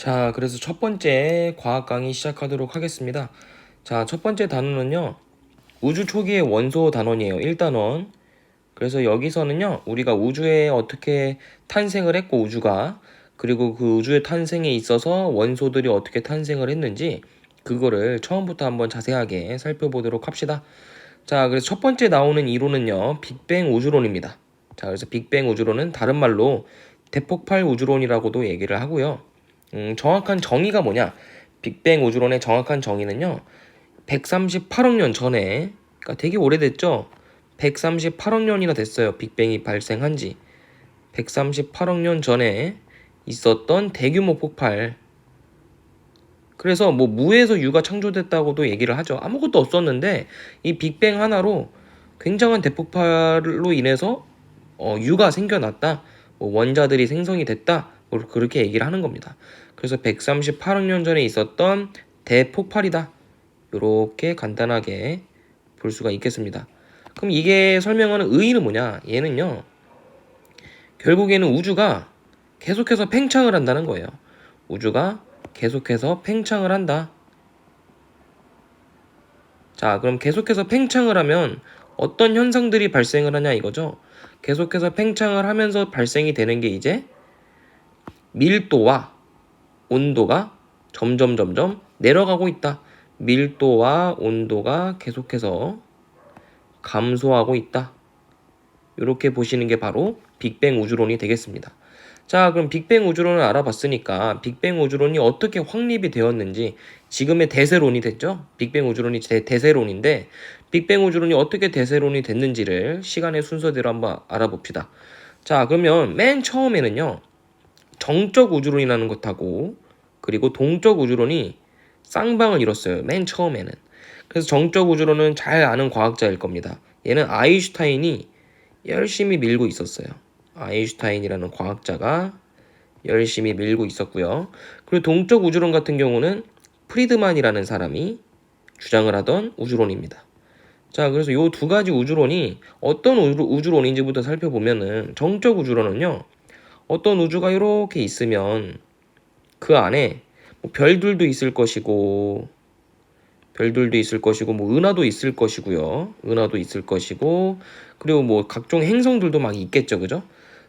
자, 그래서 첫 번째 과학 강의 시작하도록 하겠습니다. 자, 첫 번째 단원은요, 우주 초기의 원소 단원이에요. 1단원. 그래서 여기서는요, 우리가 우주에 어떻게 탄생을 했고, 우주가, 그리고 그 우주의 탄생에 있어서 원소들이 어떻게 탄생을 했는지, 그거를 처음부터 한번 자세하게 살펴보도록 합시다. 자, 그래서 첫 번째 나오는 이론은요, 빅뱅 우주론입니다. 자, 그래서 빅뱅 우주론은 다른 말로 대폭발 우주론이라고도 얘기를 하고요. 정확한 정의가 뭐냐? 빅뱅 우주론의 정확한 정의는요. 138억 년 전에, 그러니까 되게 오래됐죠? 138억 년이나 됐어요. 빅뱅이 발생한 지. 138억 년 전에 있었던 대규모 폭발. 그래서 뭐 무에서 유가 창조됐다고도 얘기를 하죠. 아무것도 없었는데 이 빅뱅 하나로 굉장한 대폭발로 인해서 유가 생겨났다. 뭐 원자들이 생성이 됐다. 뭐 그렇게 얘기를 하는 겁니다. 그래서 138억 년 전에 있었던 대폭발이다. 이렇게 간단하게 볼 수가 있겠습니다. 그럼 이게 설명하는 의의는 뭐냐? 얘는요. 결국에는 우주가 계속해서 팽창을 한다는 거예요. 우주가 계속해서 팽창을 한다. 자, 그럼 계속해서 팽창을 하면 어떤 현상들이 발생을 하냐 이거죠. 계속해서 팽창을 하면서 발생이 되는 게 이제 밀도와 온도가 점점 내려가고 있다. 밀도와 온도가 계속해서 감소하고 있다. 이렇게 보시는 게 바로 빅뱅 우주론이 되겠습니다. 자, 그럼 빅뱅 우주론을 알아봤으니까 빅뱅 우주론이 어떻게 확립이 되었는지 지금의 대세론이 됐죠? 빅뱅 우주론이 대세론인데 빅뱅 우주론이 어떻게 대세론이 됐는지를 시간의 순서대로 한번 알아봅시다. 자, 그러면 맨 처음에는요. 정적 우주론이라는 것하고 그리고 동적 우주론이 쌍방을 이뤘어요. 맨 처음에는. 그래서 정적 우주론은 잘 아는 과학자일 겁니다. 얘는 아인슈타인이 열심히 밀고 있었어요. 아인슈타인이라는 과학자가 열심히 밀고 있었고요. 그리고 동적 우주론 같은 경우는 프리드만이라는 사람이 주장을 하던 우주론입니다. 자, 그래서 이 두 가지 우주론이 어떤 우주론인지부터 살펴보면은 정적 우주론은요. 어떤 우주가 이렇게 있으면 그 안에 뭐 별들도 있을 것이고 뭐 은하도 있을 것이고요. 은하도 있을 것이고 그리고 뭐 각종 행성들도 막 있겠죠. 그죠?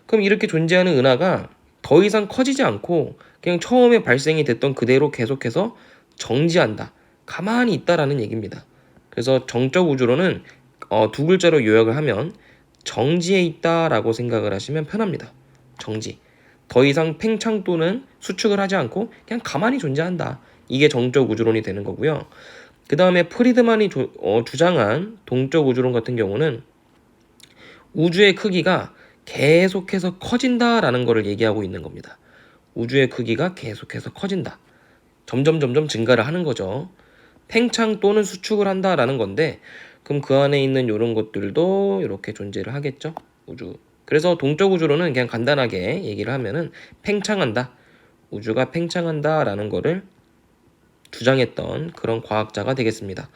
그럼 이렇게 존재하는 은하가 더 이상 커지지 않고 그냥 처음에 발생이 됐던 그대로 계속해서 정지한다. 가만히 있다라는 얘기입니다. 그래서 정적 우주론은 두 글자로 요약을 하면 정지해 있다라고 생각을 하시면 편합니다. 정지. 더 이상 팽창 또는 수축을 하지 않고 그냥 가만히 존재한다. 이게 정적 우주론이 되는 거고요. 그 다음에 프리드만이 주장한 동적 우주론 같은 경우는 우주의 크기가 계속해서 커진다라는 것을 얘기하고 있는 겁니다. 우주의 크기가 계속해서 커진다. 점점 증가를 하는 거죠. 팽창 또는 수축을 한다라는 건데 그럼 그 안에 있는 이런 것들도 이렇게 존재를 하겠죠. 우주. 그래서 동적 우주론은 그냥 간단하게 얘기를 하면은 팽창한다. 우주가 팽창한다라는 거를 주장했던 그런 과학자가 되겠습니다.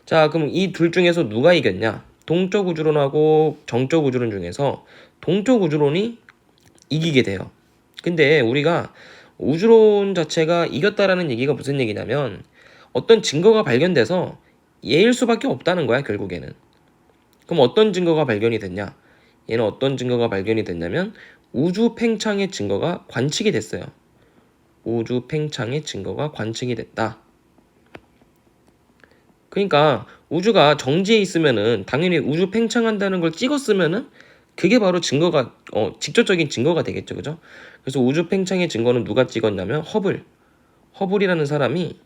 자, 그럼 이 둘 중에서 누가 이겼냐? 동적 우주론하고 정적 우주론 중에서 동적 우주론이 이기게 돼요. 근데 우리가 우주론 자체가 이겼다라는 얘기가 무슨 얘기냐면 어떤 증거가 발견돼서 얘일 수밖에 없다는 거야, 결국에는. 그럼 어떤 증거가 발견이 됐냐? 얘는 어떤 증거가 발견이 됐냐면 우주 팽창의 증거가 관측이 됐어요. 우주 팽창의 증거가 관측이 됐다. 그러니까 우주가 정지해 있으면은 당연히 우주 팽창한다는 걸 찍었으면은 그게 바로 증거가 직접적인 증거가 되겠죠. 그죠? 그래서 우주 팽창의 증거는 누가 찍었냐면 허블이라는 사람이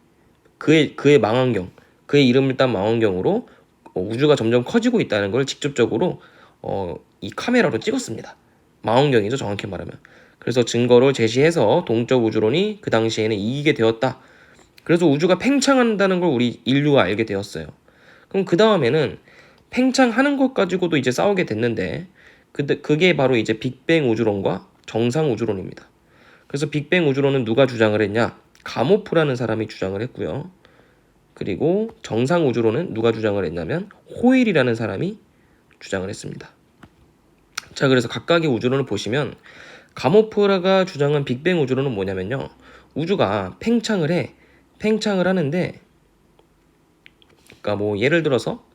그의 망원경, 그의 이름을 딴 망원경으로 우주가 점점 커지고 있다는 걸 직접적으로 이 카메라로 찍었습니다. 망원경이죠, 정확히 말하면. 그래서 증거를 제시해서 동적 우주론이 그 당시에는 이기게 되었다. 그래서 우주가 팽창한다는 걸 우리 인류가 알게 되었어요. 그럼 그 다음에는 팽창하는 것 가지고도 이제 싸우게 됐는데 그게 바로 이제 빅뱅 우주론과 정상 우주론입니다. 그래서 빅뱅 우주론은 누가 주장을 했냐? 가모프라는 사람이 주장을 했고요. 그리고 정상 우주론은 누가 주장을 했냐면 호일이라는 사람이 주장을 했습니다. 자, 그래서 각각의 우주론을 보시면 가모프라가 주장한 빅뱅 우주론은 뭐냐면요. 우주가 팽창을 해. 팽창을 하는데, 그러니까 뭐 예를 들어서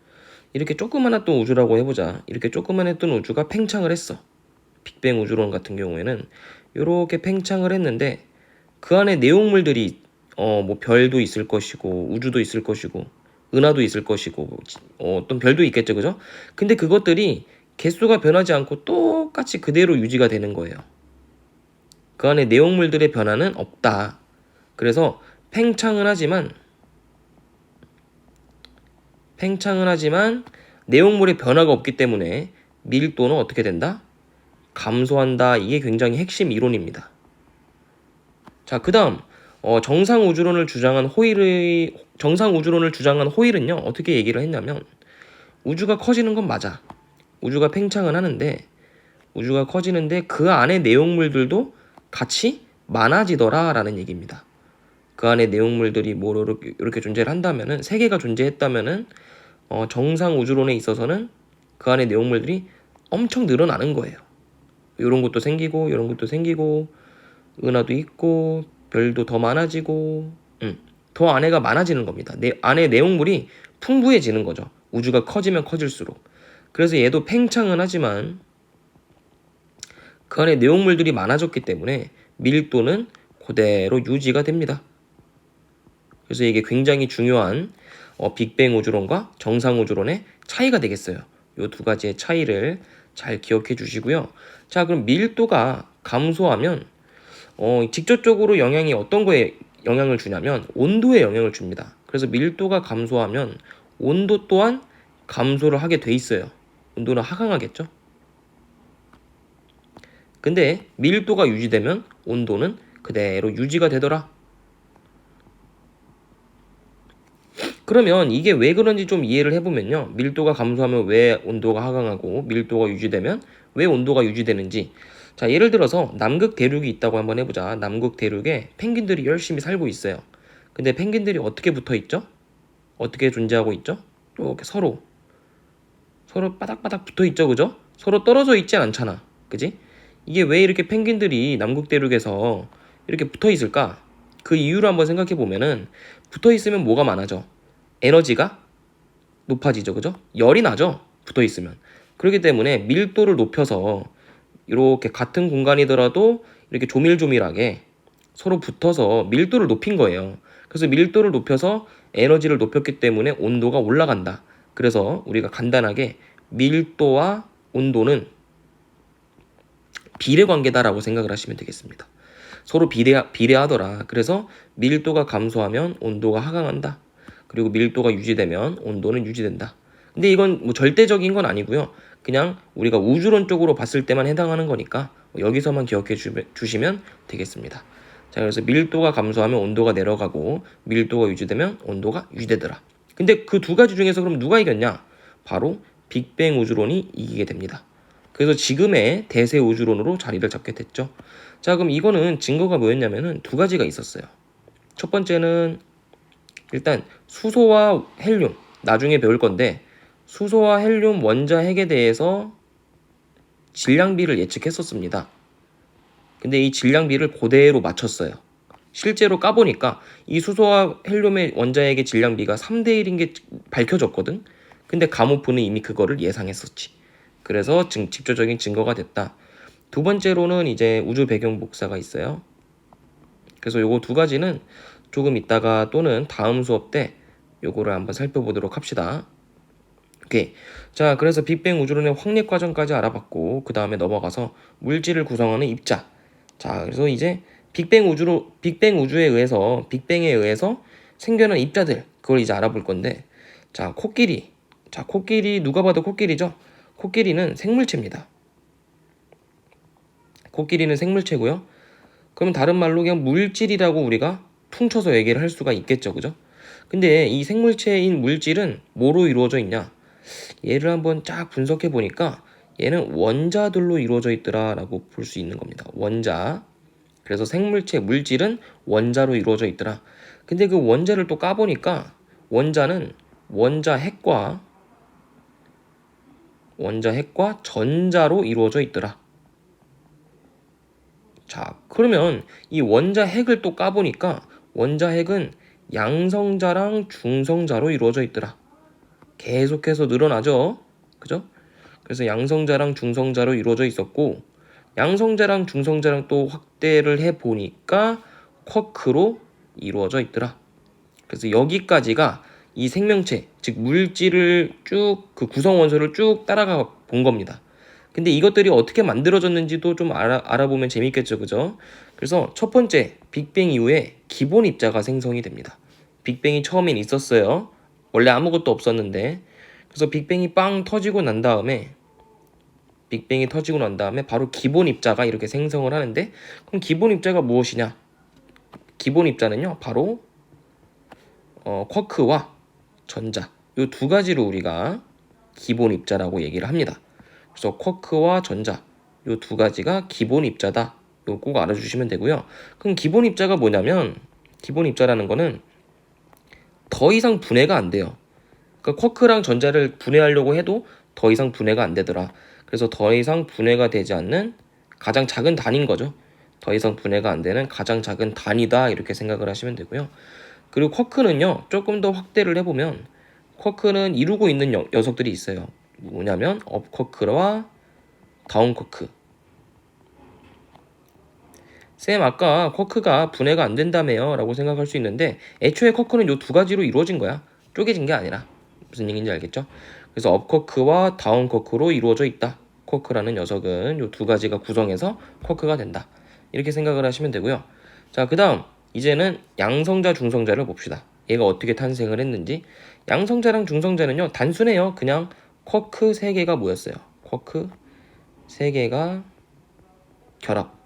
이렇게 조그만했던 우주라고 해보자. 이렇게 조그만했던 우주가 팽창을 했어. 빅뱅 우주론 같은 경우에는 이렇게 팽창을 했는데 그 안에 내용물들이 뭐 별도 있을 것이고 우주도 있을 것이고 은하도 있을 것이고 어떤 별도 있겠죠, 그죠? 근데 그것들이 개수가 변하지 않고 똑같이 그대로 유지가 되는 거예요. 그 안에 내용물들의 변화는 없다. 그래서 팽창은 하지만 내용물의 변화가 없기 때문에 밀도는 어떻게 된다? 감소한다. 이게 굉장히 핵심 이론입니다. 자, 그다음 정상 우주론을 주장한 호일은요. 어떻게 얘기를 했냐면 우주가 커지는 건 맞아. 우주가 팽창은 하는데 우주가 커지는데 그 안에 내용물들도 같이 많아지더라라는 얘기입니다. 그 안에 내용물들이 뭐 이렇게 존재를 한다면은 세 개가 존재했다면은 정상 우주론에 있어서는 그 안에 내용물들이 엄청 늘어나는 거예요. 이런 것도 생기고 이런 것도 생기고 은하도 있고 별도 더 많아지고 더 안에가 많아지는 겁니다. 안에 내용물이 풍부해지는 거죠. 우주가 커지면 커질수록. 그래서 얘도 팽창은 하지만 그 안에 내용물들이 많아졌기 때문에 밀도는 그대로 유지가 됩니다. 그래서 이게 굉장히 중요한 빅뱅 우주론과 정상 우주론의 차이가 되겠어요. 이 두 가지의 차이를 잘 기억해 주시고요. 자, 그럼 밀도가 감소하면 직접적으로 영향이 어떤 거에 영향을 주냐면 온도에 영향을 줍니다. 그래서 밀도가 감소하면 온도 또한 감소를 하게 돼 있어요. 온도는 하강하겠죠. 근데 밀도가 유지되면 온도는 그대로 유지가 되더라. 그러면 이게 왜 그런지 좀 이해를 해보면요. 밀도가 감소하면 왜 온도가 하강하고 밀도가 유지되면 왜 온도가 유지되는지. 자, 예를 들어서 남극 대륙이 있다고 한번 해보자. 남극 대륙에 펭귄들이 열심히 살고 있어요. 근데 펭귄들이 어떻게 붙어 있죠? 어떻게 존재하고 있죠? 이렇게 서로 바닥바닥 붙어 있죠, 그죠? 서로 떨어져 있진 않잖아, 그지? 이게 왜 이렇게 펭귄들이 남극 대륙에서 이렇게 붙어 있을까? 그 이유를 한번 생각해 보면은 붙어 있으면 뭐가 많아져? 에너지가 높아지죠, 그죠? 열이 나죠, 붙어 있으면. 그렇기 때문에 밀도를 높여서 이렇게 같은 공간이더라도 이렇게 조밀조밀하게 서로 붙어서 밀도를 높인 거예요. 그래서 밀도를 높여서 에너지를 높였기 때문에 온도가 올라간다. 그래서 우리가 간단하게 밀도와 온도는 비례관계다라고 생각을 하시면 되겠습니다. 서로 비례하더라. 그래서 밀도가 감소하면 온도가 하강한다. 그리고 밀도가 유지되면 온도는 유지된다. 근데 이건 뭐 절대적인 건 아니고요. 그냥 우리가 우주론적으로 봤을 때만 해당하는 거니까 여기서만 기억해 주시면 되겠습니다. 자, 그래서 밀도가 감소하면 온도가 내려가고 밀도가 유지되면 온도가 유지되더라. 근데 그 두 가지 중에서 그럼 누가 이겼냐? 바로 빅뱅 우주론이 이기게 됩니다. 그래서 지금의 대세 우주론으로 자리를 잡게 됐죠. 자, 그럼 이거는 증거가 뭐였냐면은 두 가지가 있었어요. 첫 번째는 일단 수소와 헬륨, 나중에 배울 건데 수소와 헬륨 원자 핵에 대해서 질량비를 예측했었습니다. 근데 이 질량비를 그대로 맞췄어요. 실제로 까보니까 이 수소와 헬륨의 원자핵의 질량비가 3대 1인 게 밝혀졌거든. 근데 가모프는 이미 그거를 예상했었지. 그래서 직접적인 증거가 됐다. 두 번째로는 이제 우주 배경 복사가 있어요. 그래서 요거 두 가지는 조금 있다가 또는 다음 수업 때 요거를 한번 살펴보도록 합시다. 오케이. 자, 그래서 빅뱅 우주론의 확립 과정까지 알아봤고 그 다음에 넘어가서 물질을 구성하는 입자. 자, 그래서 이제 빅뱅 빅뱅에 의해서 생겨난 입자들 그걸 이제 알아볼 건데, 자, 코끼리. 자, 코끼리 누가 봐도 코끼리죠. 코끼리는 생물체입니다. 코끼리는 생물체고요. 그럼 다른 말로 그냥 물질이라고 우리가 퉁쳐서 얘기를 할 수가 있겠죠, 그죠? 근데 이 생물체인 물질은 뭐로 이루어져 있냐? 얘를 한번 쫙 분석해 보니까 얘는 원자들로 이루어져 있더라라고 볼 수 있는 겁니다. 원자. 그래서 생물체 물질은 원자로 이루어져 있더라. 근데 그 원자를 또 까보니까 원자는 원자핵과 전자로 이루어져 있더라. 자, 그러면 이 원자 핵을 또 까보니까 원자 핵은 양성자랑 중성자로 이루어져 있더라. 계속해서 늘어나죠. 그죠? 그래서 양성자랑 중성자로 이루어져 있었고, 양성자랑 중성자랑 또 확대를 해보니까 쿼크로 이루어져 있더라. 그래서 여기까지가 이 생명체, 즉 물질을 쭉 그 구성 원소를 쭉 따라가 본 겁니다. 근데 이것들이 어떻게 만들어졌는지도 좀 알아보면 재밌겠죠, 그죠? 그래서 첫 번째, 빅뱅 이후에 기본 입자가 생성이 됩니다. 빅뱅이 처음엔 있었어요. 원래 아무것도 없었는데. 그래서 빅뱅이 빵 터지고 난 다음에 바로 기본 입자가 이렇게 생성을 하는데, 그럼 기본 입자가 무엇이냐? 기본 입자는요, 바로 쿼크와 전자, 이 두 가지로 우리가 기본 입자라고 얘기를 합니다. 그래서 쿼크와 전자, 이 두 가지가 기본 입자다. 이거 꼭 알아주시면 되고요. 그럼 기본 입자가 뭐냐면, 기본 입자라는 거는 더 이상 분해가 안 돼요. 그러니까 쿼크랑 전자를 분해하려고 해도 더 이상 분해가 안 되더라. 그래서 더 이상 분해가 되지 않는 가장 작은 단위인 거죠. 더 이상 분해가 안 되는 가장 작은 단위다, 이렇게 생각을 하시면 되고요. 그리고 쿼크는요, 조금 더 확대를 해보면 쿼크는 이루고 있는 녀석들이 있어요. 뭐냐면 업 쿼크와 다운 쿼크. 쌤, 아까 쿼크가 분해가 안 된다며요 라고 생각할 수 있는데, 애초에 쿼크는 이 두 가지로 이루어진 거야. 쪼개진 게 아니라. 무슨 얘기인지 알겠죠? 그래서 업 쿼크와 다운 쿼크로 이루어져 있다. 쿼크라는 녀석은 이 두 가지가 구성해서 쿼크가 된다. 이렇게 생각을 하시면 되고요. 자, 그 다음 이제는 양성자 중성자를 봅시다. 얘가 어떻게 탄생을 했는지. 양성자랑 중성자는요, 단순해요. 그냥 쿼크 3개가 모였어요. 쿼크 3개가 결합.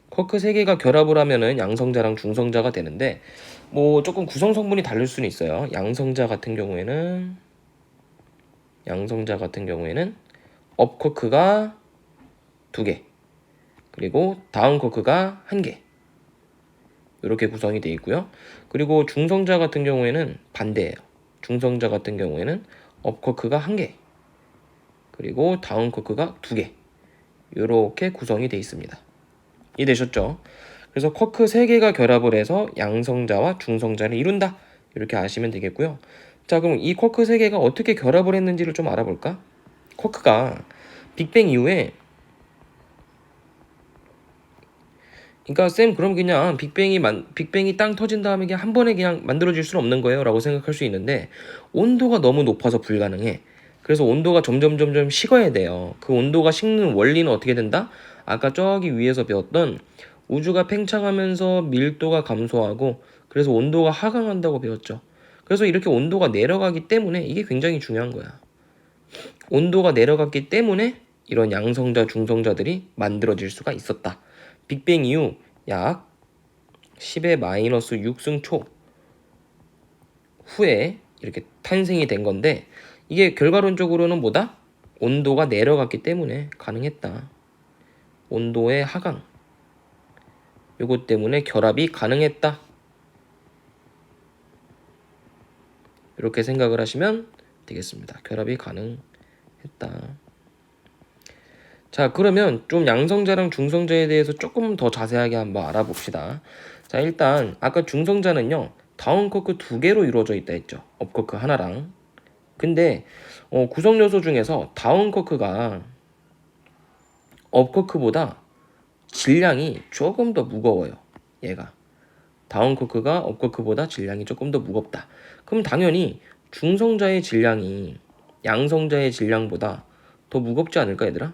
쿼크 3개가 결합을 하면은 양성자랑 중성자가 되는데, 뭐 조금 구성 성분이 다를 수는 있어요. 양성자 같은 경우에는 업 쿼크가 2개, 그리고 다운 쿼크가 1개, 이렇게 구성이 되어 있고요. 그리고 중성자 같은 경우에는 반대예요. 중성자 같은 경우에는 업 쿼크가 1개, 그리고 다운 쿼크가 2개, 이렇게 구성이 되어 있습니다. 이해되셨죠? 그래서 쿼크 3개가 결합을 해서 양성자와 중성자를 이룬다, 이렇게 아시면 되겠고요. 자, 그럼 이 쿼크 3개가 어떻게 결합을 했는지를 좀 알아볼까? 쿼크가 빅뱅 이후에, 그러니까 쌤, 그럼 그냥 빅뱅이 땅 터진 다음에 그냥 한 번에 그냥 만들어질 수는 없는 거예요 라고 생각할 수 있는데, 온도가 너무 높아서 불가능해. 그래서 온도가 점점 식어야 돼요. 그 온도가 식는 원리는 어떻게 된다? 아까 저기 위에서 배웠던 우주가 팽창하면서 밀도가 감소하고, 그래서 온도가 하강한다고 배웠죠. 그래서 이렇게 온도가 내려가기 때문에 이게 굉장히 중요한 거야. 온도가 내려갔기 때문에 이런 양성자, 중성자들이 만들어질 수가 있었다. 빅뱅 이후 약 10의 마이너스 6승 초 후에 이렇게 탄생이 된 건데, 이게 결과론적으로는 뭐다? 온도가 내려갔기 때문에 가능했다. 온도의 하강, 요것 때문에 결합이 가능했다. 이렇게 생각을 하시면 되겠습니다. 결합이 가능했다. 자, 그러면 좀 양성자랑 중성자에 대해서 조금 더 자세하게 한번 알아봅시다. 자, 일단 아까 중성자는요, 다운 쿼크 2개로 이루어져 있다 했죠. 업 쿼크 하나랑. 근데 구성 요소 중에서 다운 쿼크가 업 쿼크보다 질량이 조금 더 무거워요. 얘가 다운 쿼크가 업 쿼크보다 질량이 조금 더 무겁다. 그럼 당연히 중성자의 질량이 양성자의 질량보다 더 무겁지 않을까, 얘들아?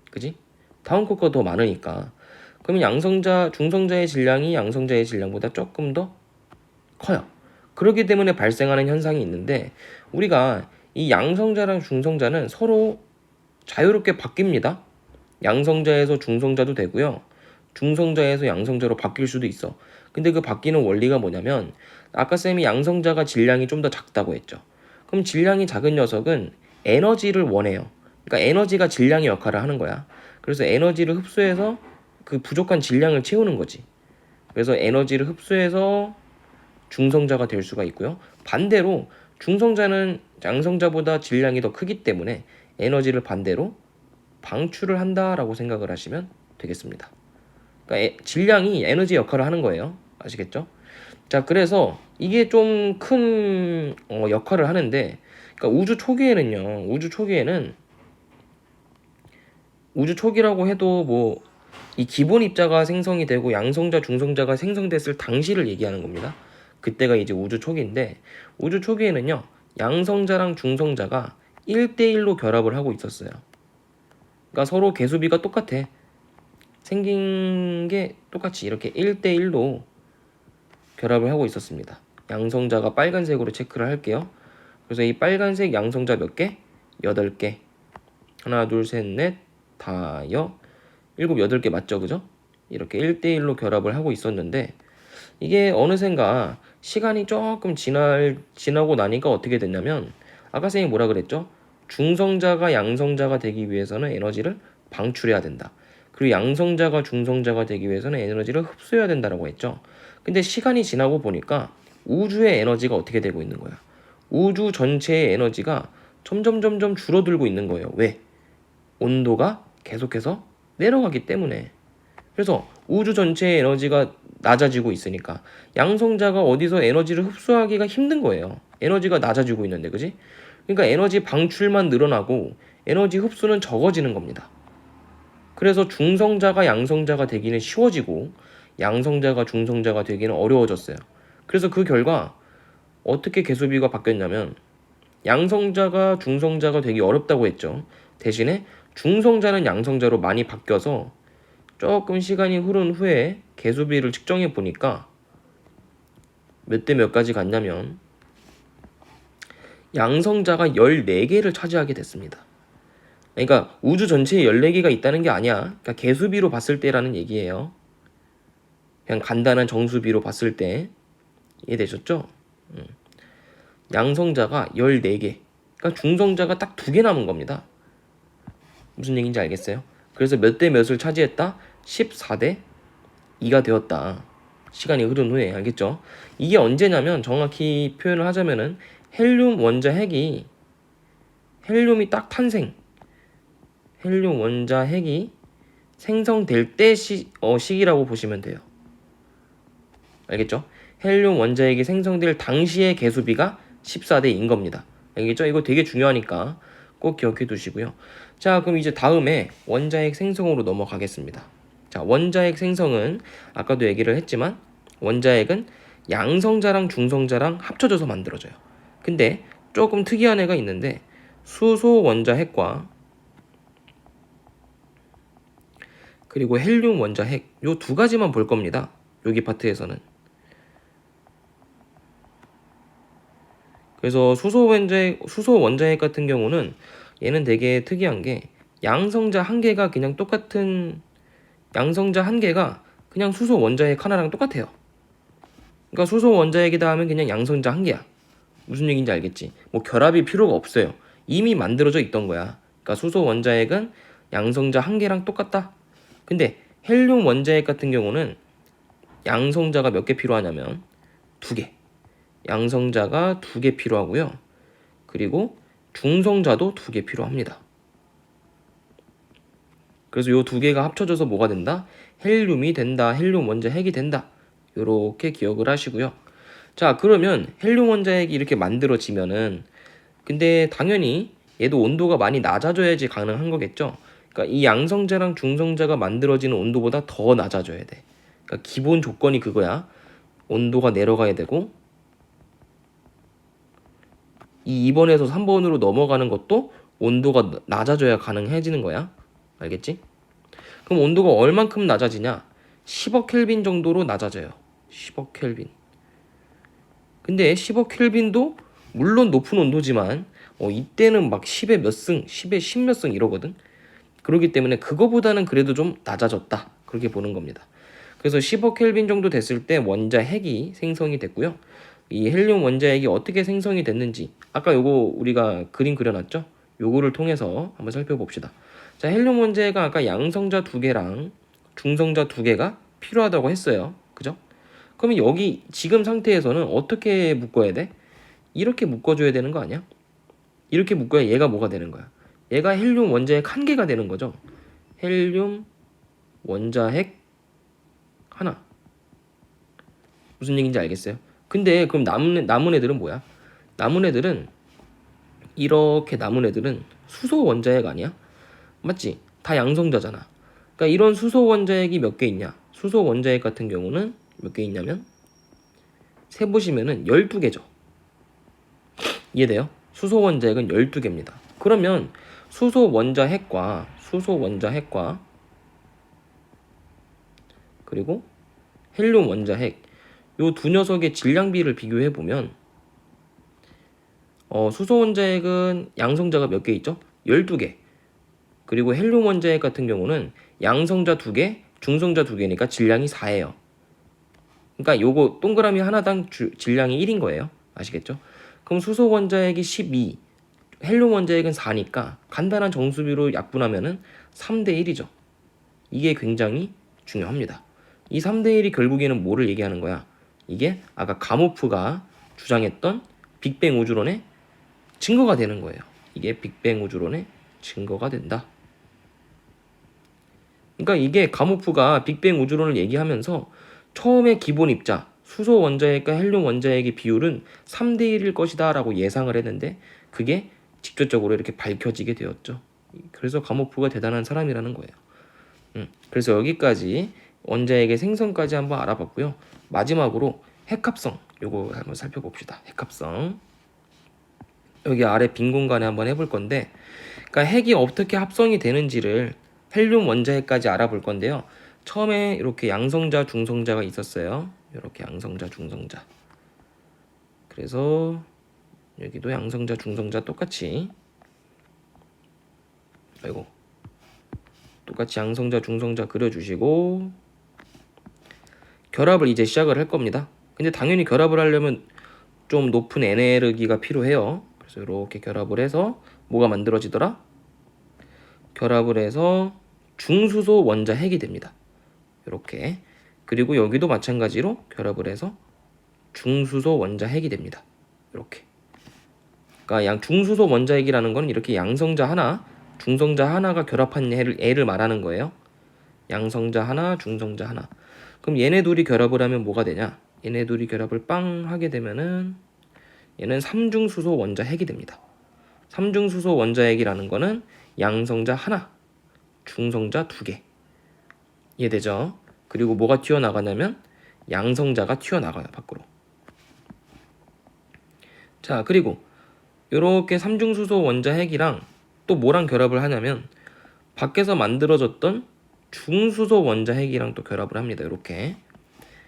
그지? 다운 쿼크가 더 많으니까. 그러면 중성자의 질량이 양성자의 질량보다 조금 더 커요. 그렇기 때문에 발생하는 현상이 있는데, 우리가 이 양성자랑 중성자는 서로 자유롭게 바뀝니다. 양성자에서 중성자도 되고요. 중성자에서 양성자로 바뀔 수도 있어. 근데 그 바뀌는 원리가 뭐냐면, 아까 쌤이 양성자가 질량이 좀 더 작다고 했죠. 그럼 질량이 작은 녀석은 에너지를 원해요. 그러니까 에너지가 질량의 역할을 하는 거야. 그래서 에너지를 흡수해서 그 부족한 질량을 채우는 거지. 그래서 에너지를 흡수해서 중성자가 될 수가 있고요. 반대로 중성자는 양성자보다 질량이 더 크기 때문에 에너지를 반대로 방출을 한다라고 생각을 하시면 되겠습니다. 그러니까 질량이 에너지 역할을 하는 거예요. 아시겠죠? 자, 그래서 이게 좀 큰 역할을 하는데, 그러니까 우주 초기라고 해도 뭐 이 기본 입자가 생성이 되고 양성자, 중성자가 생성됐을 당시를 얘기하는 겁니다. 그때가 이제 우주 초기인데, 우주 초기에는요, 양성자랑 중성자가 1대1로 결합을 하고 있었어요. 그러니까 서로 개수비가 똑같아. 생긴 게 똑같이 이렇게 1대1로 결합을 하고 있었습니다. 양성자가 빨간색으로 체크를 할게요. 그래서 이 빨간색 양성자 몇 개? 8개. 하나, 둘, 셋, 넷, 다, 일곱, 8개 맞죠? 그죠? 이렇게 1대1로 결합을 하고 있었는데, 이게 어느샌가 시간이 조금 지나고 나니까 어떻게 됐냐면, 아까 선생님이 뭐라 그랬죠? 중성자가 양성자가 되기 위해서는 에너지를 방출해야 된다. 그리고 양성자가 중성자가 되기 위해서는 에너지를 흡수해야 된다라고 했죠. 근데 시간이 지나고 보니까 우주의 에너지가 어떻게 되고 있는 거야? 우주 전체의 에너지가 점점 줄어들고 있는 거예요. 왜? 온도가 계속해서 내려가기 때문에. 그래서 우주 전체의 에너지가 낮아지고 있으니까 양성자가 어디서 에너지를 흡수하기가 힘든 거예요. 에너지가 낮아지고 있는데, 그지? 그러니까 에너지 방출만 늘어나고 에너지 흡수는 적어지는 겁니다. 그래서 중성자가 양성자가 되기는 쉬워지고 양성자가 중성자가 되기는 어려워졌어요. 그래서 그 결과 어떻게 개수비가 바뀌었냐면, 양성자가 중성자가 되기 어렵다고 했죠. 대신에 중성자는 양성자로 많이 바뀌어서 조금 시간이 흐른 후에 개수비를 측정해 보니까 몇 대 몇까지 갔냐면 양성자가 14개를 차지하게 됐습니다. 그러니까 우주 전체에 14개가 있다는 게 아니야. 그러니까 개수비로 봤을 때라는 얘기예요. 그냥 간단한 정수비로 봤을 때. 이해되셨죠? 양성자가 14개. 그러니까 중성자가 딱 2개 남은 겁니다. 무슨 얘기인지 알겠어요? 그래서 몇 대 몇을 차지했다? 14대 2가 되었다. 시간이 흐른 후에. 알겠죠? 이게 언제냐면, 정확히 표현을 하자면은 헬륨 원자 핵이 헬륨이 딱 탄생, 헬륨 원자 핵이 생성될 때 시기라고 보시면 돼요. 알겠죠? 헬륨 원자 핵이 생성될 당시의 개수비가 14대 2인 겁니다. 알겠죠? 이거 되게 중요하니까 꼭 기억해 두시고요. 자, 그럼 이제 다음에 원자핵 생성으로 넘어가겠습니다. 자, 원자핵 생성은 아까도 얘기를 했지만 원자핵은 양성자랑 중성자랑 합쳐져서 만들어져요. 근데 조금 특이한 애가 있는데, 수소 원자핵과 그리고 헬륨 원자핵, 요 두 가지만 볼 겁니다. 여기 파트에서는. 그래서 수소 원자핵 같은 경우는 얘는 되게 특이한 게, 양성자 한 개가 그냥 똑같은, 양성자 한 개가 그냥 수소 원자핵 하나랑 똑같아요. 그러니까 수소 원자핵이다 하면 그냥 양성자 한 개야. 무슨 얘기인지 알겠지? 뭐 결합이 필요가 없어요. 이미 만들어져 있던 거야. 그러니까 수소 원자핵은 양성자 한 개랑 똑같다. 근데 헬륨 원자핵 같은 경우는 양성자가 몇 개 필요하냐면 2개. 양성자가 2개 필요하고요. 그리고 중성자도 2개 필요합니다. 그래서 요 2개가 합쳐져서 뭐가 된다? 헬륨이 된다. 헬륨 원자핵이 된다. 요렇게 기억을 하시고요. 자, 그러면 헬륨 원자핵이 이렇게 만들어지면은, 근데 당연히 얘도 온도가 많이 낮아져야지 가능한 거겠죠. 그러니까 이 양성자랑 중성자가 만들어지는 온도보다 더 낮아져야 돼. 그러니까 기본 조건이 그거야. 온도가 내려가야 되고, 이 2번에서 3번으로 넘어가는 것도 온도가 낮아져야 가능해지는 거야. 알겠지? 그럼 온도가 얼만큼 낮아지냐? 10억 켈빈 정도로 낮아져요. 10억 켈빈. 근데 10억 켈빈도 물론 높은 온도지만 이때는 막 10의 몇 승, 10의 10 몇 승 이러거든. 그렇기 때문에 그거보다는 그래도 좀 낮아졌다. 그렇게 보는 겁니다. 그래서 10억 켈빈 정도 됐을 때 원자핵이 생성이 됐고요. 이 헬륨 원자핵이 어떻게 생성이 됐는지 아까 요거 우리가 그림 그려놨죠? 요거를 통해서 한번 살펴봅시다. 자, 헬륨 원자핵은 아까 양성자 2개랑 중성자 2개가 필요하다고 했어요. 그죠? 그러면 여기 지금 상태에서는 어떻게 묶어야 돼? 이렇게 묶어줘야 되는 거 아니야? 이렇게 묶어야 얘가 뭐가 되는 거야? 얘가 헬륨 원자핵 한 개가 되는 거죠. 헬륨 원자핵 하나. 무슨 얘기인지 알겠어요? 근데 그럼 남은 애들은 뭐야? 남은 애들은 이렇게 남은 애들은 수소 원자핵 아니야? 맞지? 다 양성자잖아. 그러니까 이런 수소 원자핵이 몇 개 있냐? 수소 원자핵 같은 경우는 몇 개 있냐면 세보시면은 12개죠. 이해돼요? 수소 원자핵은 12개입니다. 그러면 수소 원자핵과 그리고 헬륨 원자핵 요 두 녀석의 질량비를 비교해 보면 수소 원자핵은 양성자가 몇 개 있죠? 12개. 그리고 헬륨 원자핵 같은 경우는 양성자 2개, 중성자 2개니까 질량이 4예요. 그러니까 요거 동그라미 하나당 질량이 1인 거예요. 아시겠죠? 그럼 수소 원자핵이 12, 헬륨 원자핵은 4니까 간단한 정수비로 약분하면은 3대 1이죠. 이게 굉장히 중요합니다. 이 3대 1이 결국에는 뭐를 얘기하는 거야? 이게 아까 가모프가 주장했던 빅뱅 우주론의 증거가 되는 거예요. 이게 빅뱅 우주론의 증거가 된다. 그러니까 이게 가모프가 빅뱅 우주론을 얘기하면서 처음에 기본 입자 수소 원자핵과 헬륨 원자핵의 비율은 3대 1일 것이다 라고 예상을 했는데 그게 직접적으로 이렇게 밝혀지게 되었죠. 그래서 가모프가 대단한 사람이라는 거예요. 그래서 여기까지 원자핵의 생성까지 한번 알아봤고요. 마지막으로 핵합성 요거 한번 살펴봅시다. 핵합성. 여기 아래 빈 공간에 한번 해볼 건데 그러니까 핵이 어떻게 합성이 되는지를 헬륨 원자핵까지 알아볼 건데요. 처음에 이렇게 양성자, 중성자가 있었어요. 이렇게 양성자, 중성자. 그래서 여기도 양성자, 중성자 똑같이 똑같이 양성자, 중성자 그려주시고 결합을 이제 시작을 할 겁니다. 근데 당연히 결합을 하려면 좀 높은 에너지가 필요해요. 그래서 이렇게 결합을 해서 뭐가 만들어지더라? 결합을 해서 중수소 원자핵이 됩니다. 이렇게. 그리고 여기도 마찬가지로 결합을 해서 중수소 원자핵이 됩니다. 이렇게. 그러니까 중수소 원자핵이라는 건 이렇게 양성자 하나, 중성자 하나가 결합한 애를 말하는 거예요. 양성자 하나, 중성자 하나. 그럼 얘네 둘이 결합을 하면 뭐가 되냐? 얘네 둘이 결합을 빵 하게 되면은 얘는 삼중수소 원자핵이 됩니다. 삼중수소 원자핵이라는 거는 양성자 하나, 중성자 2개. 이해되죠? 그리고 뭐가 튀어나가냐면 양성자가 튀어나가요, 밖으로. 자, 그리고 이렇게 삼중수소 원자핵이랑 또 뭐랑 결합을 하냐면 밖에서 만들어졌던 중수소 원자핵이랑 또 결합을 합니다. 이렇게.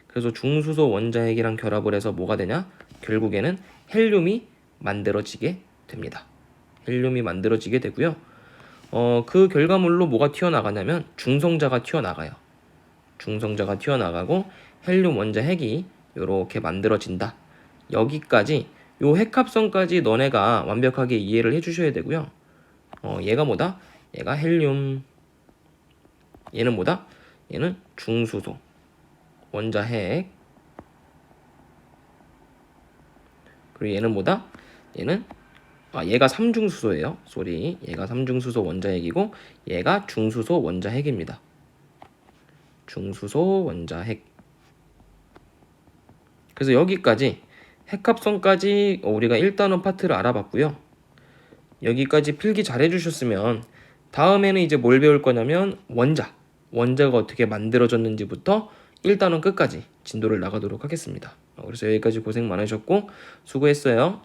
그래서 중수소 원자핵이랑 결합을 해서 뭐가 되냐? 결국에는 헬륨이 만들어지게 됩니다. 헬륨이 만들어지게 되고요. 그 결과물로 뭐가 튀어나가냐면 중성자가 튀어나가요. 중성자가 튀어나가고 헬륨 원자핵이 이렇게 만들어진다. 여기까지 요 핵합성까지 너네가 완벽하게 이해를 해주셔야 되고요. 얘가 뭐다? 얘가 헬륨. 얘는 뭐다? 얘는 중수소 원자핵. 그리고 얘는 뭐다? 얘가 삼중수소예요. 얘가 삼중수소 원자핵이고 얘가 중수소 원자핵입니다. 중수소 원자핵. 그래서 여기까지 핵합성까지 우리가 1단원 파트를 알아봤고요. 여기까지 필기 잘 해주셨으면 다음에는 이제 뭘 배울 거냐면 원자가 어떻게 만들어졌는지부터 1단원 끝까지 진도를 나가도록 하겠습니다. 그래서 여기까지 고생 많으셨고 수고했어요.